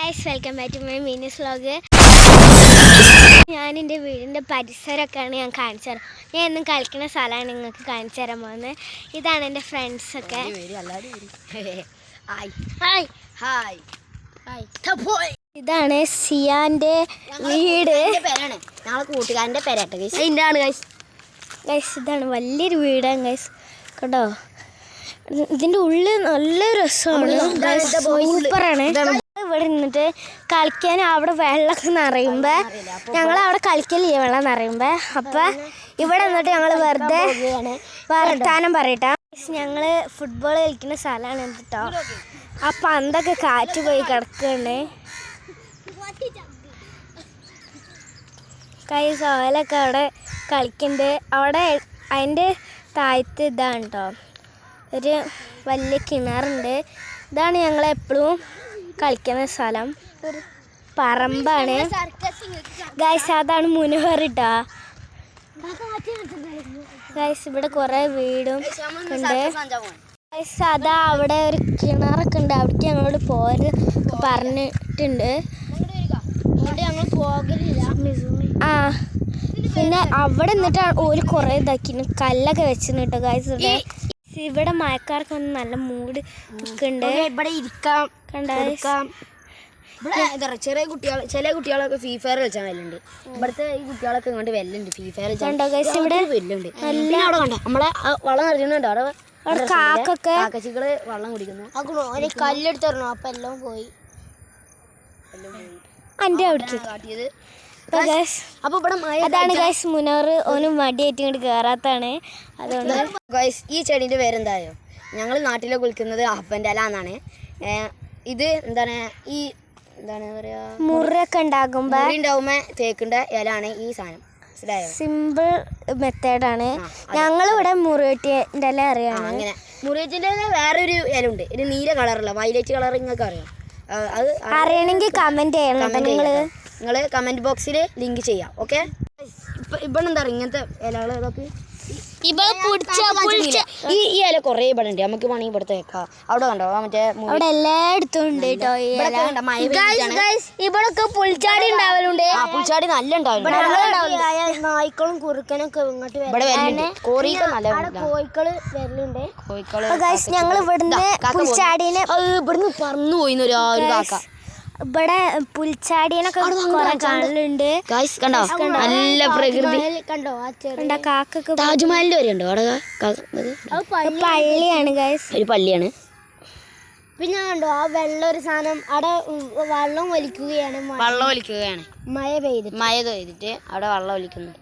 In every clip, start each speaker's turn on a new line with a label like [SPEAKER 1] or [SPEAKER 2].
[SPEAKER 1] Guys welcome back to my Mini's vlog. ഞാൻ എൻ്റെ വീടിൻ്റെ പരിസരമൊക്കെയാണ് ഞാൻ കാണിച്ചു തരാം. ഞാൻ എന്നും കളിക്കുന്ന സ്ഥലമാണ് നിങ്ങൾക്ക് കാണിച്ചു തരാൻ പോകുന്നത്. ഇതാണ് എൻ്റെ ഫ്രണ്ട്സൊക്കെ. ഇതാണ് സിയാൻ്റെ വീട്.
[SPEAKER 2] ഞങ്ങളെ കൂട്ടുകാരൻ്റെ പേരാട്ടോ ഗൈസ്.
[SPEAKER 1] ഗൈസ് ഇതാണ് വലിയൊരു വീടാണ് ഗൈസ്. കേട്ടോ, ഇതിൻ്റെ ഉള്ളിൽ നല്ല രസമാണ്, സൂപ്പറാണ്. ഇവിടെ നിന്നിട്ട് കളിക്കാൻ അവിടെ വെള്ളമൊക്കെ നിറയുമ്പോൾ ഞങ്ങളവിടെ കളിക്കലില്ല വെള്ളം നിറയുമ്പോൾ. അപ്പം ഇവിടെ നിന്നിട്ട് ഞങ്ങൾ വെറുതെ വർത്താനം പറയട്ടാ. ഞങ്ങൾ ഫുട്ബോൾ കളിക്കുന്ന സ്ഥലമാണ് കേട്ടോ. ആ പന്തൊക്കെ കാറ്റ് പോയി കിടക്കുകയാണ്. ഓലൊക്കെ അവിടെ കളിക്കുന്നുണ്ട്. അവിടെ അതിൻ്റെ താഴത്ത് ഇതാണ് കേട്ടോ, ഒരു വലിയ കിണറുണ്ട്. ഇതാണ് ഞങ്ങളെപ്പോഴും കളിക്കുന്ന സ്ഥലം. പറമ്പാണ് ഗൈസ്. അതാണ് മുനവർ കേട്ടോ ഗൈസ്. ഇവിടെ കുറേ വീടും ഉണ്ട് ഗൈസ്. അതാ അവിടെ ഒരു കിണറൊക്കെ ഉണ്ട്. അവിടേക്ക് ഞങ്ങളോട് പോര് പറഞ്ഞിട്ടുണ്ട്. ആ പിന്നെ അവിടെ നിന്നിട്ടാണ് ഒരു കുറേ ഇതാക്കിന് കല്ലൊക്കെ വെച്ചിന് കേട്ടോ ഗൈസ്. ഇവിടെ മഴക്കാർക്ക് വന്ന് നല്ല മൂഡ് നിൽക്കുന്നുണ്ട്.
[SPEAKER 2] ഇവിടെ ഇരിക്കാം, കണ്ടാക്കാം. ചെറിയ കുട്ടികളൊക്കെ ഫ്രീ ഫയർ കളിച്ചാൽ വെല്ലുണ്ട്. ഇവിടുത്തെ ഈ കുട്ടികളൊക്കെ ഇങ്ങോട്ട് വെല്ലുണ്ട് ഫ്രീ ഫയർ
[SPEAKER 1] ഇവിടെ
[SPEAKER 2] വെല്ലുണ്ട്. പിന്നെ അവിടെ കണ്ടോ നമ്മളെ വള്ളം നിറഞ്ഞിട്ടുണ്ട്. അവിടെ കാക്കച്ചികള് വെള്ളം കുടിക്കുന്നു.
[SPEAKER 1] കല്ലെടുത്ത് തരണോ? അപ്പൊ എല്ലാം പോയി. എൻ്റെ അവിടേക്ക് കാട്ടിയത്. അപ്പൊ ഇവിടെ അതാണ് ഗൈസ് മുനവർ. ഓനും മടിയായിട്ട് ഇങ്ങോട്ട് കയറാത്താണ്. അതുകൊണ്ട്
[SPEAKER 2] ഗൈസ് ഈ ചെടീൻ്റെ പേരെന്തായോ? ഞങ്ങൾ നാട്ടിലൊക്കെ വിളിക്കുന്നത് അപ്പൻ്റെ ഇല എന്നാണ്. ഇത് എന്താണ് ഈ എന്താണ് പറയാ,
[SPEAKER 1] മുറിയൊക്കെ
[SPEAKER 2] ഉണ്ടാകുമ്പോ തേക്കിണ്ട ഇലാണ് ഈ സാധനം. മനസ്സിലായോ?
[SPEAKER 1] സിമ്പിൾ മെത്തേഡാണ്. ഞങ്ങളിവിടെ മുറിയേറ്റിൻ്റെ ഇല അറിയാം.
[SPEAKER 2] അങ്ങനെ മുറിയേറ്റിൻ്റെ വേറൊരു ഇല ഉണ്ട്, ഒരു നീല കളറുള്ള വയലറ്റ് കളർ. നിങ്ങൾക്ക് അറിയാം? അത്
[SPEAKER 1] അറിയണമെങ്കിൽ കമന്റ് ചെയ്യണം.
[SPEAKER 2] നിങ്ങൾ കമന്റ് ബോക്സിൽ ലിങ്ക് ചെയ്യാം. ഓക്കെ. ഇവിടെ എന്താ ഇങ്ങനത്തെ ഇലകൾ ഇതൊക്കെ ഈ ഇല കുറേ ഇവിടെ ഉണ്ട്. നമുക്ക് വേണമെങ്കിൽ ഇവിടുത്തെ വെക്കാം. അവിടെ കണ്ടോ മറ്റേ
[SPEAKER 1] അവിടെ എല്ലായിടത്തും ഉണ്ട് കേട്ടോ. ഇവിടെ പുൽച്ചാടി ഉണ്ടാവലുണ്ട്.
[SPEAKER 2] പുൽച്ചാടി നല്ല ഉണ്ടാവും.
[SPEAKER 1] നായ്ക്കളും കുറുക്കനൊക്കെ ഇങ്ങോട്ട്
[SPEAKER 2] കോഴികൾ നല്ല
[SPEAKER 1] കോഴിക്കള് വരലുണ്ട്. ഞങ്ങൾ ഇവിടുന്ന് പുൽച്ചാടീനെ
[SPEAKER 2] ഇവിടുന്ന് പറന്നു പോയിന്ന് ഒരു കാക്ക.
[SPEAKER 1] ഇവിടെ പുൽച്ചാടീനൊക്കെ കുറെ കാണലുണ്ട്.
[SPEAKER 2] കണ്ടോ നല്ല പ്രകൃതി.
[SPEAKER 1] കണ്ടോ കാക്കൊക്കെ.
[SPEAKER 2] താജ്മഹലിന്റെ വരെ ഉണ്ടോ അവിടെ?
[SPEAKER 1] പള്ളിയാണ് ഗൈസ്,
[SPEAKER 2] ഒരു പള്ളിയാണ്.
[SPEAKER 1] പിന്നെ കണ്ടോ ആ വെള്ളം ഒരു സാധനം അവിടെ വെള്ളം ഒലിക്കുകയാണ്. മഴ പെയ്തിട്ട്
[SPEAKER 2] അവിടെ വെള്ളം ഒലിക്കുന്നു.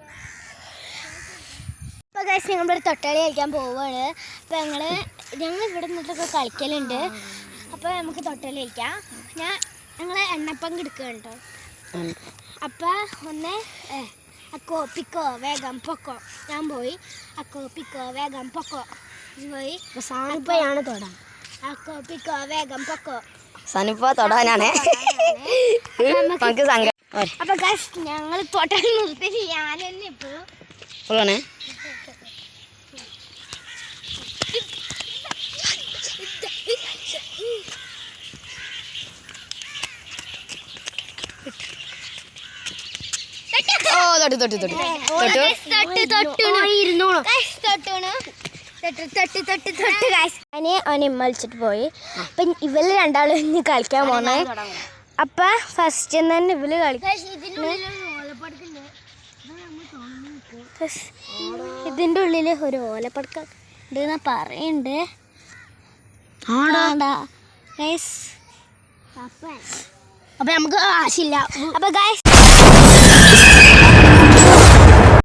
[SPEAKER 1] അപ്പൊ ഗൈസ് ഞങ്ങളിവിടെ തൊട്ടാളി കളിക്കാൻ പോവാണ്. അപ്പൊ ഞങ്ങൾ ഇവിടെ നിന്നിട്ടൊക്കെ കളിക്കലുണ്ട്. അപ്പൊ നമുക്ക് തൊട്ടാളി കളിക്കാം. ഞങ്ങൾ എണ്ണപ്പങ്ക് എടുക്കുക കേട്ടോ. അപ്പം ഒന്ന് അക്കോ പിക്കോ വേഗം പൊക്കോ. ഞാൻ പോയി അക്കോ പിക്കോ വേഗം പൊക്കോ പോയി.
[SPEAKER 2] സനുപ്പയാണ് തൊടാൻ.
[SPEAKER 1] അക്കോ പിക്കോ വേഗം പൊക്കോ.
[SPEAKER 2] സനുപ്പ തൊടാനാണ്.
[SPEAKER 1] അപ്പൊ ഗൈസ് ഞങ്ങൾ തൊട്ടാൽ നിർത്തി. ഞാൻ തന്നെ ഇപ്പോഴും വിളിച്ചിട്ട് പോയി. അപ്പൊ ഇവര് രണ്ടാളും ഇനി കളിക്കാൻ പോണേ. അപ്പൊ ഫസ്റ്റ് തന്നെ ഇവര് കളിക്കും. ഇതിന്റെ ഉള്ളില് ഒരു ഓലപ്പടക്കം ഉണ്ട് പറയുന്നുണ്ട്.
[SPEAKER 2] അപ്പൊ നമുക്ക് ആശില്ല.
[SPEAKER 1] അപ്പൊ ഗൈസ്